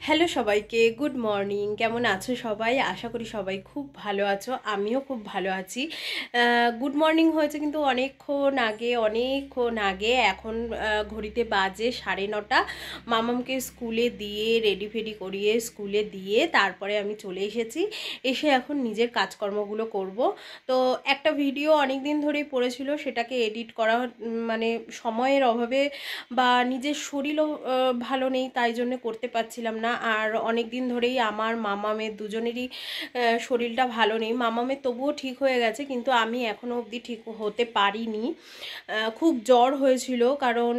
Hello সবাইকে, good morning. কেমন আছো সবাই? আশা করি সবাই খুব ভালো আছো, আমিও খুব ভালো আছি। গুড মর্নিং হয়েছে কিন্তু অনেকক্ষণ আগে। এখন ঘড়িতে বাজে 9:30। মামামকে স্কুলে দিয়ে রেডি ফেডি করিয়ে স্কুলে দিয়ে তারপরে আমি চলে এসে এখন নিজের কাজকর্মগুলো করব। তো একটা ভিডিও অনেক দিন ধরেই পড়েছিল, সেটাকে এডিট করা মানে সময়ের অভাবে বা নিজের শরীরও ভালো নেই, তাই জন্য করতে পারছিলাম না। আর অনেক দিন ধরেই আমার মামামের দুজনেরই শরীরটা ভালো নেই। মামামের তবুও ঠিক হয়ে গেছে, কিন্তু আমি এখনও অবধি ঠিক হতে পারিনি। খুব জ্বর হয়েছিল, কারণ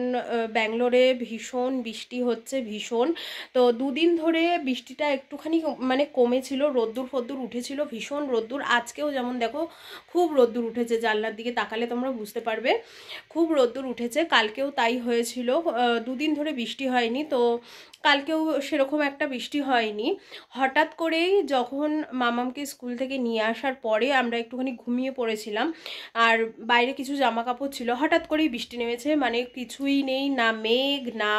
ব্যাঙ্গালোরে ভীষণ বৃষ্টি হচ্ছে, ভীষণ। তো দুদিন ধরে বৃষ্টিটা একটুখানি মানে কমেছিল, রোদ্দুর ফদ্দুর উঠেছিল, ভীষণ রোদ্দুর। আজকেও যেমন দেখো খুব রোদ্দুর উঠেছে, জানলার দিকে তাকালে তোমরা বুঝতে পারবে খুব রোদ্দুর উঠেছে। কালকেও তাই হয়েছিল, দুদিন ধরে বৃষ্টি হয়নি, তো কালকেও সেরকম একটা বৃষ্টি হয়নি। হঠাৎ করেই যখন মামামকে স্কুল থেকে নিয়ে আসার পরে আমরা একটুখানি ঘুমিয়ে পড়েছিলাম, আর বাইরে কিছু জামা কাপড় ছিল, হঠাৎ করেই বৃষ্টি নেমেছে। মানে কিছুই নেই, না মেঘ না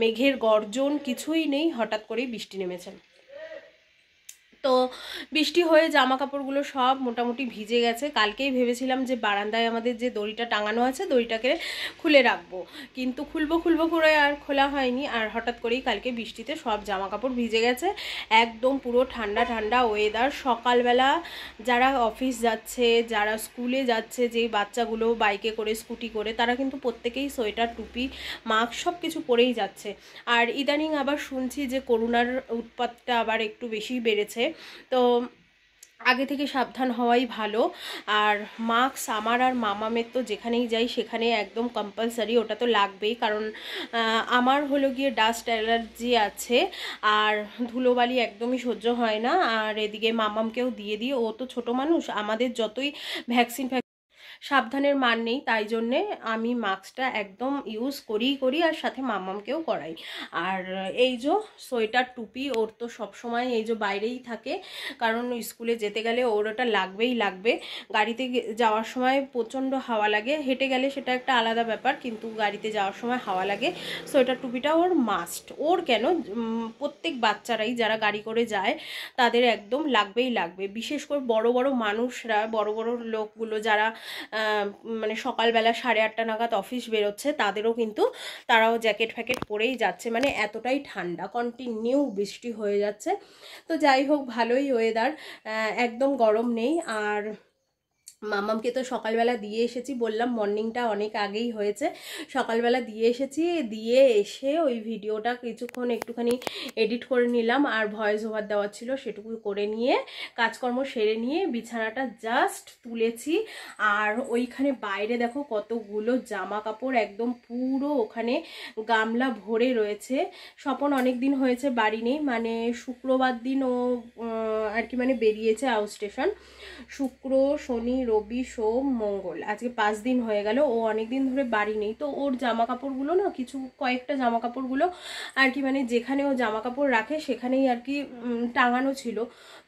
মেঘের গর্জন, কিছুই নেই, হঠাৎ করেই বৃষ্টি নেমেছে। তো বৃষ্টি হয়ে জামা কাপড়গুলো সব মোটামুটি ভিজে গেছে। কালকেই ভেবেছিলাম যে বারান্দায় আমাদের যে দড়িটা টাঙানো আছে, দড়িটাকে খুলে রাখবো, কিন্তু খুলবো করে আর খোলা হয়নি। আর হঠাৎ করেই কালকে বৃষ্টিতে সব জামা কাপড় ভিজে গেছে। একদম পুরো ঠান্ডা ঠান্ডা ওয়েদার। সকালবেলা যারা অফিস যাচ্ছে, যারা স্কুলে যাচ্ছে, যেই বাচ্চাগুলো বাইকে করে স্কুটি করে, তারা কিন্তু প্রত্যেকেই সোয়েটার, টুপি, মাস্ক সব কিছু পরেই যাচ্ছে। আর ইদানিং আবার শুনছি যে করোনার উৎপাতটা আবার একটু বেশি বেড়েছে, তো আগে থেকে সাবধান হওয়াই ভালো। আর মাস্ক আমার আর মামামের তো যেখানেই যাই সেখানে একদম কম্পালসারি, ওটা তো লাগবেই, কারণ আমার হলো গিয়ে ডাস্ট অ্যালার্জি আছে, আর ধুলোবালি একদমই সহ্য হয় না। আর এদিকে মামামকেও দিয়ে দিই, ও তো ছোট মানুষ, আমাদের যতই ভ্যাকসিন সাবধানের মান নেই, তাই জন্যে আমি মাস্কটা একদম ইউজ করি আর সাথে মামামকেও করাই। আর এই যে সোয়েটার, টুপি ওর তো সবসময় এই যে বাইরেই থাকে, কারণ স্কুলে যেতে গেলে ওর ওটা লাগবে। গাড়িতে যাওয়ার সময় প্রচণ্ড হাওয়া লাগে, হেঁটে গেলে সেটা একটা আলাদা ব্যাপার, কিন্তু গাড়িতে যাওয়ার সময় হাওয়া লাগে। সোয়েটার টুপিটা ওর মাস্ট। ওর কেন, প্রত্যেক বাচ্চারাই যারা গাড়ি করে যায় তাদের একদম লাগবে। বিশেষ করে বড় মানুষরা, বড় লোকগুলো যারা মানে সকালবেলা 8:30 নাগাদ অফিস বেরোচ্ছে, তারাও জ্যাকেট ফ্যাকেট পরেই যাচ্ছে, মানে এতটাই ঠান্ডা, কন্টিনিউ বৃষ্টি হয়ে যাচ্ছে। তো যাই হোক, ভালোই ওয়েদার, একদম গরম নেই। আর মামামকে তো সকালবেলা দিয়ে এসেছি, বললাম মর্নিংটা অনেক আগেই হয়েছে, সকালবেলা দিয়ে এসেছি। দিয়ে এসে ওই ভিডিওটা কিছুক্ষণ একটুখানি এডিট করে নিলাম, আর ভয়েস ওভার দেওয়া ছিল সেটুকু করে নিয়ে কাজকর্ম সেরে নিয়ে বিছানাটা জাস্ট তুলেছি। আর ওইখানে বাইরে দেখো কতগুলো জামা কাপড়, একদম পুরো ওখানে গামলা ভরে রয়েছে। স্বপন অনেক দিন হয়েছে বাড়ি নেই, মানে শুক্রবার দিন ও আর কি মানে বেরিয়েছে আউট স্টেশন। শুক্র, শনি, রবি, সোম, মঙ্গল, আজকে 5 দিন হয়ে গেল ও অনেক দিন ধরে বাড়ি নেই। তো ওর জামা কাপড়গুলো না, কয়েকটা জামা কাপড়গুলো আর কি মানে যেখানে ও জামা কাপড় রাখে সেখানেই আর কি টাঙানো ছিল।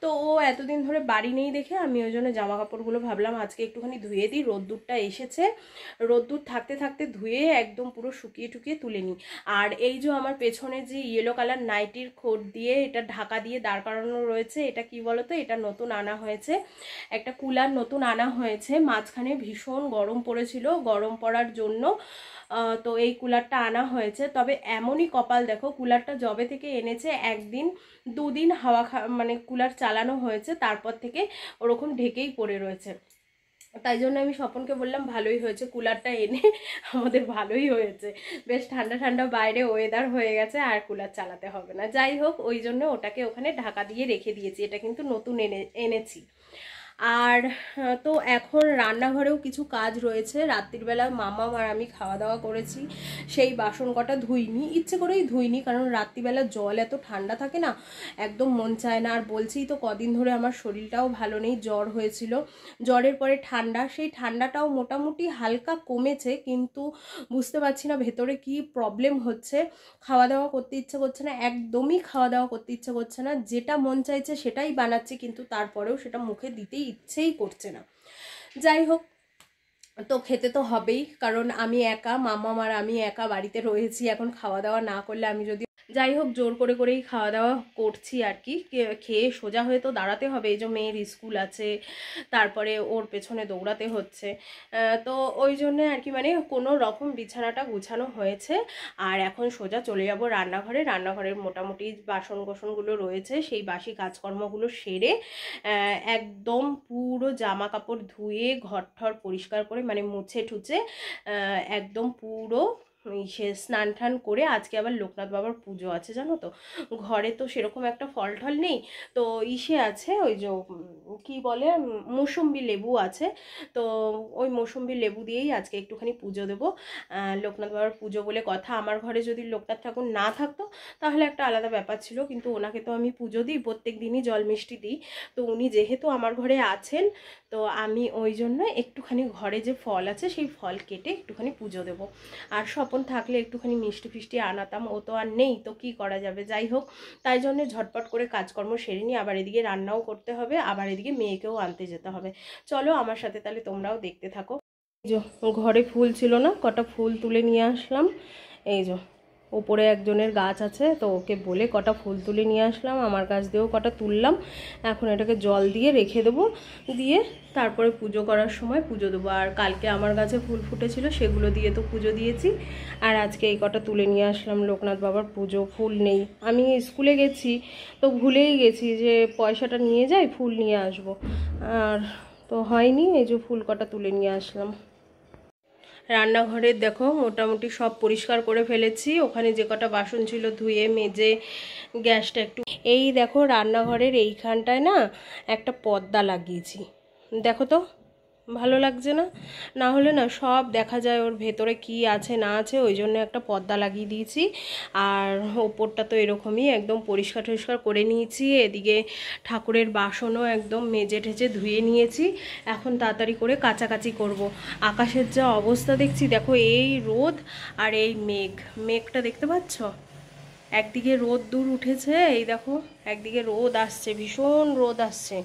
তো ও এতদিন ধরে বাড়ি নেই দেখে আমি ওই জন্য জামা কাপড়গুলো ভাবলাম আজকে একটুখানি ধুয়ে দিই। রোদ্দুরটা এসেছে, রোদ্দুর থাকতে ধুয়ে একদম পুরো শুকিয়ে টুকিয়ে তুলে নিই। আর এই যে আমার পেছনে যে ইয়েলো কালার নাইটির খোট দিয়ে এটা ঢাকা দিয়ে দাঁড় করানো রয়েছে, এটা কি বলতো, এটা নতুন আনা হয়েছে, একটা কুলার নতুন আনা হয়েছে। মাঝখানে ভীষণ গরম পড়েছিল, গরম পড়ার জন্য তো এই কুলারটা আনা হয়েছে। তবে এমনই কপাল দেখো, কুলারটা যবে থেকে এনেছে 1 দিন 2 দিন হাওয়া মানে কুলার চালানো হয়েছে, তারপর থেকে ওরকম ঢেকেই পড়ে রয়েছে। তাই জন্য আমি স্বপনকে বললাম ভালোই হয়েছে কুলারটা এনে, আমাদের ভালোই হয়েছে, বেশ ঠান্ডা ঠান্ডা বাইরে ওয়েদার হয়ে গেছে, আর কুলার চালাতে হবে না। যাই হোক, ওই জন্য ওটাকে ওখানে ঢাকা দিয়ে রেখে দিয়েছি, এটা কিন্তু নতুন এনেছি। আর তো এখন রান্নাঘরেও কিছু কাজ রয়েছে। রাত্রিবেলা মামাম আর আমি খাওয়া দাওয়া করেছি, সেই বাসন কটা ধুইনি, ইচ্ছে করেই ধুইনি, কারণ রাত্রিবেলা জল এত ঠান্ডা থাকে না, একদম মন চায় না। আর বলছিই তো কদিন ধরে আমার শরীরটাও ভালো নেই, জ্বর হয়েছিল, জ্বরের পরে ঠান্ডা, সেই ঠান্ডাটাও মোটামুটি হালকা কমেছে, কিন্তু বুঝতে পারছি না ভেতরে কি প্রবলেম হচ্ছে। খাওয়া দাওয়া করতে ইচ্ছে করছে না, একদমই খাওয়া দাওয়া করতে ইচ্ছে করছে না, যেটা মন চাইছে সেটাই বানাচ্ছি, কিন্তু তারপরেও সেটা মুখে দিতেই ইচ্ছেই করছে না। যাই হোক, তো খেতে তো হবেই, কারণ আমি একা, মামা আর আমি একা বাড়িতে রয়েছি। এখন খাওয়া দাওয়া না করলে, আমি যদি যাই হোক, জোর করে করেই খাওয়া দাওয়া করছি আর কি। খেয়ে সোজা হয়ে তো দাঁড়াতে হবে, এই যে মেয়ের স্কুল আছে, তারপরে ওর পেছনে দৌড়াতে হচ্ছে। তো ওই জন্যে আর কি, মানে কোনো রকম বিছানাটা গুছানো হয়েছে। আর এখন সোজা চলে যাব রান্নাঘরে। রান্নাঘরের মোটামুটি বাসন কোসনগুলো রয়েছে, সেই বাসি কাজকর্মগুলো সেরে একদম পুরো জামা কাপড় ধুয়ে ঘর ঠর পরিষ্কার করে, মানে মুছে ঠুছে একদম পুরো সে স্নান টান করে, আজকে আবার লোকনাথ বাবার পুজো আছে জানো তো। ঘরে তো সেরকম একটা ফল টল নেই, তো ইসে আছে ওই যে কি বলে মৌসুম্বি লেবু আছে, তো ওই মৌসুম্বি লেবু দিয়েই আজকে একটুখানি পুজো দেবো। লোকনাথ বাবার পুজো বলে কথা, আমার ঘরে যদি লোকনাথ ঠাকুর না থাকতো তাহলে একটা আলাদা ব্যাপার ছিল, কিন্তু ওনাকে তো আমি পুজো দিই, প্রত্যেক দিনই জল মিষ্টি দিই। তো উনি যেহেতু আমার ঘরে আছেন, তো আমি ওই জন্য একটুখানি ঘরে যে ফল আছে সেই ফল কেটে একটুখানি পুজো দেবো। আর স্বপন থাকলে একটুখানি মিষ্টি ফিষ্টি আনাতাম, ও তো আর নেই, তো কি করা যাবে। যাই হোক, তাই জন্য ঝটপট করে কাজকর্ম সেরে নিই। আবার এদিকে রান্নাও করতে হবে, আবার এদিকে মেয়েকেও আনতে যেতে হবে। চলো আমার সাথে তাহলে তোমরাও দেখতে থাকো। এই যে ঘরে ফুল ছিল না, কটা ফুল তুলে নিয়ে আসলাম। এই যে ওপরে একজনের গাছ আছে, তো ওকে বলে কটা ফুল তুলে নিয়ে আসলাম, আমার গাছ দিয়েও কটা তুললাম। এখন এটাকে জল দিয়ে রেখে দেবো, দিয়ে তারপরে পুজো করার সময় পুজো দেবো। আর কালকে আমার গাছে ফুল ফুটেছিল, সেগুলো দিয়ে তো পুজো দিয়েছি। আর আজকে এই কটা তুলে নিয়ে আসলাম, লোকনাথ বাবার পুজো। ফুল নেই, আমি স্কুলে গেছি তো ভুলেই গেছি যে পয়সাটা নিয়ে যাই, ফুল নিয়ে আসব, আর তো হয়নি। এই যে ফুল কটা তুলে নিয়ে আসলাম। রান্নাঘরের দেখো মোটামুটি সব পরিষ্কার করে ফেলেছি, ওখানে যে কটা বাসন ছিল ধুয়ে মেজে গ্যাসটা একটু, এই দেখো রান্নাঘরের এইখানটায় না একটা পর্দা লাগিয়েছি, দেখো তো ভালো লাগছে না? না হলে না সব দেখা যায় ওর ভেতরে কি আছে না আছে, ওই জন্য একটা পর্দা লাগিয়ে দিয়েছি। আর ওপরটা তো এরকমই একদম পরিষ্কার টরিষ্কার করে নিয়েছি। এদিকে ঠাকুরের বাসনও একদম মেজে ঠেজে ধুয়ে নিয়েছি, এখন তাড়াতাড়ি করে কাচাকাচি করব। আকাশের যা অবস্থা দেখছি, দেখো এই রোদ আর এই মেঘ, মেঘটা দেখতে পাচ্ছ? একদিকে রোদ দূর উঠেছে, এই দেখো একদিকে রোদ আসছে, ভীষণ রোদ আসছে,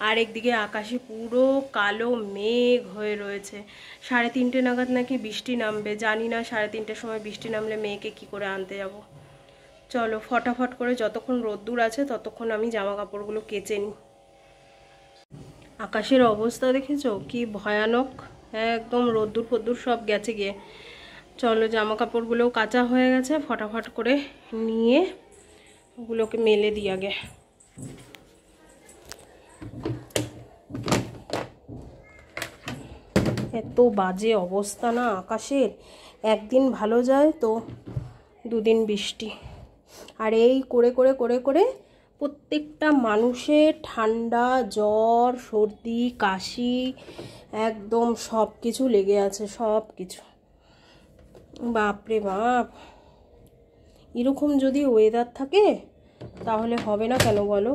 আর একদিকে আকাশে পুরো কালো মেঘ হয়ে রয়েছে। 3:30 নাগাদ নাকি বৃষ্টি নামবে, জানি না 3:30 সময় বৃষ্টি নামলে মেয়েকে কি করে আনতে যাব। চলো ফটাফট করে যতক্ষণ রোদ্দুর আছে ততক্ষণ আমি জামা কাপড়গুলো কেচে নিই। আকাশের অবস্থা দেখেছো কি ভয়ানক, একদম রোদ্দুর ফদ্দুর সব গেছে গিয়ে। চলো জামা কাপড়গুলোও কাচা হয়ে গেছে, ফটাফট করে নিয়ে ওগুলোকে মেলে দিই আগে। এত বাজে অবস্থা না আকাশের, একদিন ভালো যায় তো দুদিন বৃষ্টি, আর এই করে করে করে করে প্রত্যেকটা মানুষের ঠান্ডা জ্বর সর্দি কাশি একদম সব কিছু লেগে আছে, সব কিছু। বাপরে বাপ, এরকম যদি ওয়েদার থাকে তাহলে হবে না কেন বলো?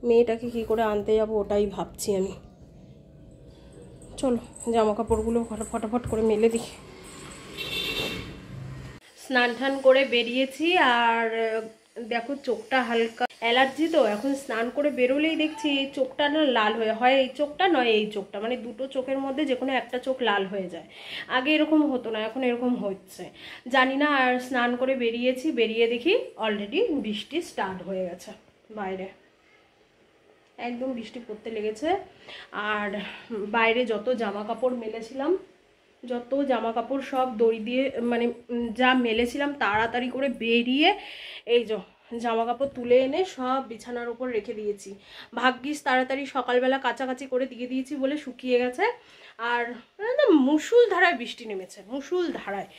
মেয়েটাকে কি করে আনতে যাব ওটাই ভাবছি আমি। চলো জামা কাপড়গুলো ফটাফট করে মেলে দিই। স্নান টান করে বেরিয়েছি, আর দেখো চোখটা হালকা অ্যালার্জি, তো এখন স্নান করে বেরোলেই দেখছি এই চোখটা না লাল হয়ে, হয় এই চোখটা নয় এই চোখটা, মানে দুটো চোখের মধ্যে যে কোনো একটা চোখ লাল হয়ে যায়। আগে এরকম হতো না, এখন এরকম হচ্ছে জানি না। আর স্নান করে বেরিয়েছি, বেরিয়ে দেখি অলরেডি বৃষ্টি স্টার্ট হয়ে গেছে বাইরে, একদম বৃষ্টি পড়তে লেগেছে। আর বাইরে যত জামা কাপড় মেলেছিলাম, যত জামা কাপড় সব দড়ি দিয়ে, মানে যা মেলেছিলাম তাড়াতাড়ি করে বেরিয়ে এই যে জামা কাপড় তুলে এনে সব বিছানার উপর রেখে দিয়েছি। ভাগ্যিস তাড়াতাড়ি সকালবেলা কাচাকাচি করে দিয়ে দিয়েছি বলে শুকিয়ে গেছে। আর মুষুল ধারায় বৃষ্টি নেমেছে, মুষুল ধারায়।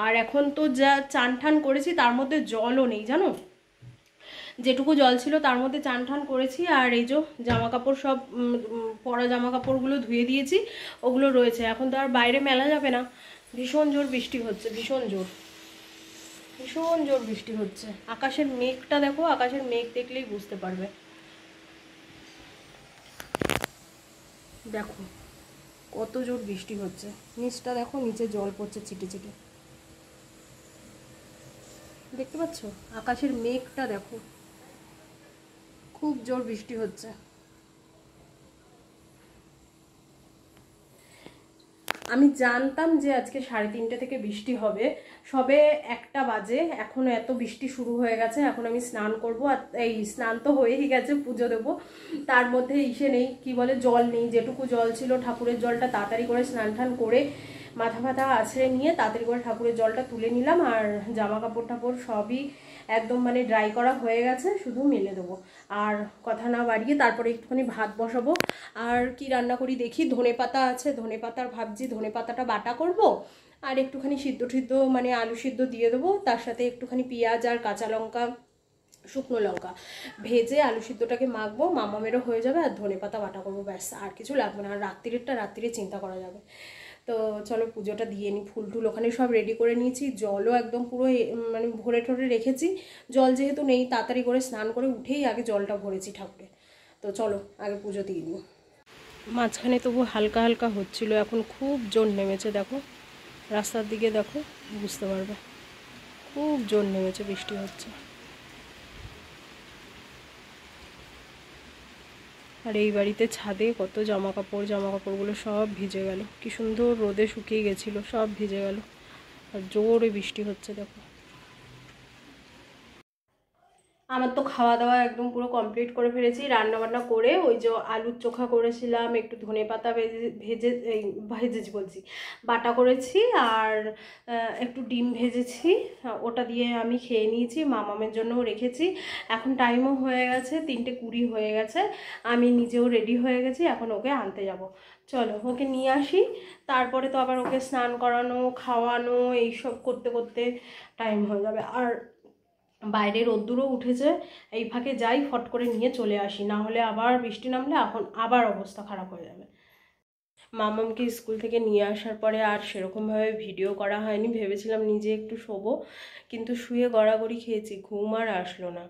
আর এখন তো যা চান ঠান করেছি তার মধ্যে জলও নেই জানো, যেটুকু জল ছিল তার মধ্যে চান ঠান করেছি। আর এই যে জামা কাপড় সব পরা জামা কাপড়গুলো ধুয়ে দিয়েছি, ওগুলো রয়েছে, এখন তো আর বাইরে মেলা যাবে না। ভীষণ জোর বৃষ্টি হচ্ছে, ভীষণ জোর, ভীষণ জোর বৃষ্টি হচ্ছে। আকাশের মেঘটা দেখো, আকাশের মেঘ দেখলেই বুঝতে পারবে। দেখো কত জোর বৃষ্টি হচ্ছে, নিচটা দেখো, নিচে জল পড়ছে ছিটে ছিটে, দেখতে পাচ্ছ? আকাশের মেঘটা দেখো, খুব জোর বৃষ্টি হচ্ছে। আমি জানতাম যে আজকে 3:30 থেকে বৃষ্টি হবে, সবে 1টা বাজে, এখনও এত বৃষ্টি শুরু হয়ে গেছে। এখন আমি স্নান করব, আর এই স্নান তো হয়েই গেছে, পুজো দেবো, তার মধ্যে ইসে নেই, কি বলে, জল নেই। যেটুকু জল ছিল ঠাকুরের জলটা তাড়াতাড়ি করে স্নান টান করে মাথা ফাথা আছড়ে নিয়ে তাড়াতাড়ি করে ঠাকুরের জলটা তুলে নিলাম। আর জামা কাপড় টাপড় সবই একদম মানে ড্রাই করা হয়ে গেছে, শুধু মেলে দেবো। আর কথা না বাড়িয়ে তারপরে একটুখানি ভাত বসাবো। আর কি রান্না করি দেখি, ধনেপাতা আছে, ধনেপাতার ভাবছি ধনেপাতাটা বাটা করব, আর একটুখানি সিদ্ধ সিদ্ধ মানে আলু সিদ্ধ দিয়ে দেবো, তার সাথে একটুখানি পেঁয়াজ আর কাঁচা লঙ্কা, শুকনো লঙ্কা ভেজে আলু সিদ্ধটাকে মাখবো, মামামেরও হয়ে যাবে, আর ধনেপাতা বাটা করবো, ব্যাস, আর কিছু লাগবে না। আর রাত্রিরে চিন্তা করা যাবে। তো চলো পুজোটা দিয়ে নিই। ফুল টুল ওখানে সব রেডি করে নিয়েছি, জলও একদম পুরো মানে ভরে ঠরে রেখেছি। জল যেহেতু নেই, তাড়াতাড়ি করে স্নান করে উঠেই আগে জলটা ভরেছি ঠাকুরে। তো চলো আগে পুজো দিয়ে নিই। মাঝখানে তবু হালকা হালকা হচ্ছিল, এখন খুব জোর নেমেছে। দেখো রাস্তার দিকে দেখো, বুঝতে পারবে, খুব জোর নেমেছে, বৃষ্টি হচ্ছে। আর এই বাড়িতে ছাদে কত জামা কাপড়গুলো সব ভিজে গেল, কি সুন্দর রোদে শুকিয়ে গেছিলো, সব ভিজে গেল। আর জোরে বৃষ্টি হচ্ছে দেখো। আমার তো খাওয়া দাওয়া একদম পুরো কমপ্লিট করে ফেলেছি, রান্না বান্না করে ওই যে আলুর চোখা করেছিলাম, একটু ধনেপাতা ভেজেছি বলছি, বাটা করেছি, আর একটু ডিম ভেজেছি, ওটা দিয়ে আমি খেয়ে নিয়েছি, মামামের জন্যও রেখেছি। এখন টাইমও হয়ে গেছে, 3:20 হয়ে গেছে, আমি নিজেও রেডি হয়ে গেছি, এখন ওকে আনতে যাব। চলো ওকে নিয়ে আসি, তারপরে তো আবার ওকে স্নান করানো, খাওয়ানো, এইসব করতে করতে টাইম হয়ে যাবে। আর বাইরে রোদ্দুরও উঠেছে, এই ফাঁকে যাই, ফট করে নিয়ে চলে আসি, না হলে আবার বৃষ্টি নামলে এখন আবার অবস্থা খারাপ হয়ে যাবে। মামামকে স্কুল থেকে নিয়ে আসার পরে আর সেরকমভাবে ভিডিও করা হয়নি, ভেবেছিলাম নিজে একটু শোবো, কিন্তু শুয়ে গড়াগড়ি খেয়েছি, ঘুম আর আসলো না।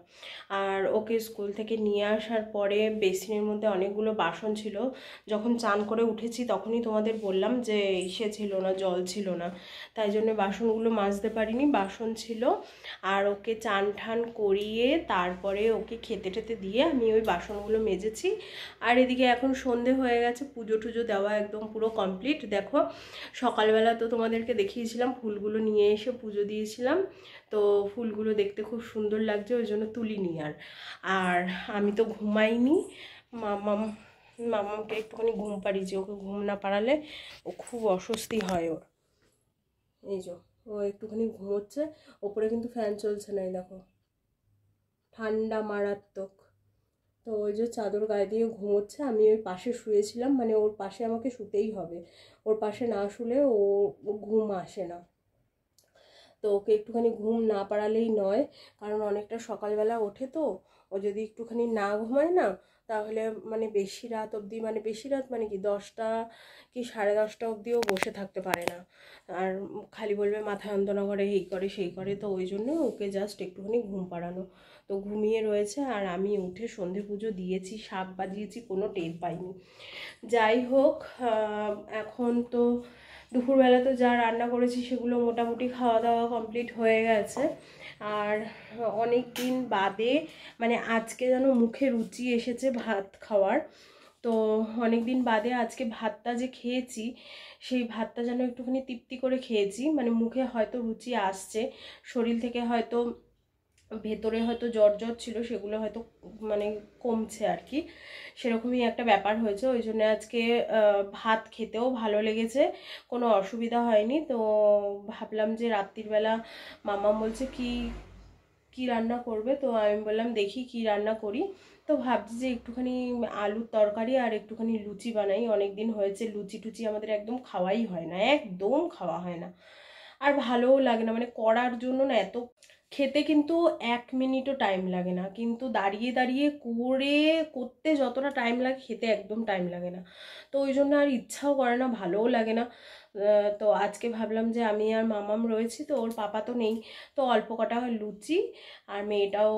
আর ওকে স্কুল থেকে নিয়ে আসার পরে বেসিনের মধ্যে অনেকগুলো বাসন ছিল, যখন চান করে উঠেছি তখনই তোমাদের বললাম যে ইসে ছিল না, জল ছিল না, তাই জন্য বাসনগুলো মাজতে পারিনি, বাসন ছিল। আর ওকে চান ঠান করিয়ে তারপরে ওকে খেতে টেতে দিয়ে আমি ওই বাসনগুলো মেজেছি। আর এদিকে এখন সন্ধে হয়ে গেছে, পুজো টুজো দেওয়া একদম পুরো কমপ্লিট। দেখো সকালবেলা তো তোমাদেরকে দেখিয়েছিলাম, ফুলগুলো নিয়ে এসে পুজো দিয়েছিলাম, তো ফুলগুলো দেখতে খুব সুন্দর লাগছে, ওই জন্য তুলিনি। আর আমি তো ঘুমাইনি, মামামকে একটুখানি ঘুম পাড়িয়েছি, ওকে ঘুম না পাড়ালে ও খুব অস্বস্তি হয় ওর। এই যে ও একটুখানি ঘুমোচ্ছে, ওপরে কিন্তু ফ্যান চলছে না, দেখো ঠান্ডা মারাত্মক। তো ওই যে চাদর গায়ে দিয়ে ঘুমোচ্ছে, আমি ওই পাশে শুয়েছিলাম, মানে ওর পাশে আমাকে শুতেই হবে, ওর পাশে না শুলে ও ঘুম আসে না। তো ওকে একটুখানি ঘুম না পাড়ালেই নয়, কারণ অনেকটা সকালবেলা ওঠে, তো ও যদি একটুখানি না ঘুমায় না, তাহলে মানে বেশি রাত অবধি, মানে বেশি রাত মানে কি 10টা কি 10:30 অবধিও বসে থাকতে পারে না, আর খালি বলবে মাথা যন্ত্রণা করে, এই করে সেই করে। তো ওই জন্য ওকে জাস্ট একটুখানি ঘুম পাড়ানো। তো ঘুমিয়ে রয়েছে, আর আমি উঠে সন্ধে পুজো দিয়েছি, শাক বাজিয়েছি, কোনো টের পাইনি। যাই হোক, এখন তো দুপুরবেলা তো যা রান্না করেছি সেগুলো মোটামুটি খাওয়া দাওয়া কমপ্লিট হয়ে গেছে। আর অনেক দিন বাদে মানে আজকে যেন মুখে রুচি এসেছে ভাত খাওয়ার। তো অনেক দিন বাদে আজকে ভাতটা যে খেয়েছি, সেই ভাতটা যেন একটুখানি তৃপ্তি করে খেয়েছি, মানে মুখে হয়তো রুচি আসছে, শরীর থেকে হয়তো ভেতরে হয়তো জ্বর জ্বর ছিল, সেগুলো হয়তো মানে কমছে আর কি, সেরকমই একটা ব্যাপার হয়েছে। ওই জন্য আজকে ভাত খেতেও ভালো লেগেছে, কোনো অসুবিধা হয়নি। তো ভাবলাম যে রাত্রিবেলা মামা বলছে কি কি রান্না করবে, তো আমি বললাম দেখি কি রান্না করি। তো ভাবছি যে একটুখানি আলুর তরকারি আর একটুখানি লুচি বানাই, অনেক দিন হয়েছে লুচি টুচি আমাদের একদম খাওয়াই হয় না, একদম খাওয়া হয় না, আর ভালোও লাগে না, মানে করার জন্য না এত, খেতে কিন্তু 1 মিনিটও টাইম লাগে না, কিন্তু দাঁড়িয়ে দাঁড়িয়ে করতে যতটা টাইম লাগে খেতে একদম টাইম লাগে না। তো ওই জন্য আর ইচ্ছাও করে না, ভালোও লাগে না। তো আজকে ভাবলাম যে আমি আর মামাম রয়েছি, তো ওর পাপা তো নেই, তো অল্প কটা লুচি, আর মেয়েটাও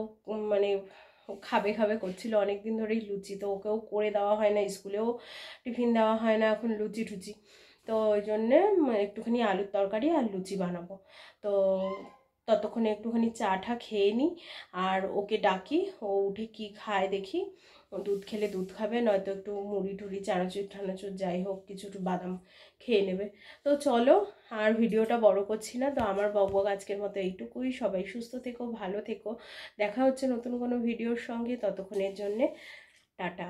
মানে খাবে খাবে করছিল অনেক দিন ধরেই লুচি, তো ওকেও করে দেওয়া হয় না, স্কুলেও টিফিন দেওয়া হয় না এখন লুচি টুচি, তো ওই জন্যে একটুখানি আলুর তরকারি আর লুচি বানাবো। তো ততক্ষণে একটুখানি চা টা খেয়ে নিই আর ওকে ডাকি, ও উঠে কি খায় দেখি। দুধ খেলে দুধ খাবে, নয়তো একটু মুড়ি টুড়ি চানাচুর ঠানাচুর যাই হোক কিছু, একটু বাদাম খেয়ে নেবে। তো চলো, আর ভিডিওটা বড় করছি না। তো আমার বকবক আজকের মতো এইটুকুই। সবাই সুস্থ থেকো, ভালো থেকো। দেখা হচ্ছে নতুন কোনো ভিডিওর সঙ্গে, ততক্ষণের জন্যে টাটা।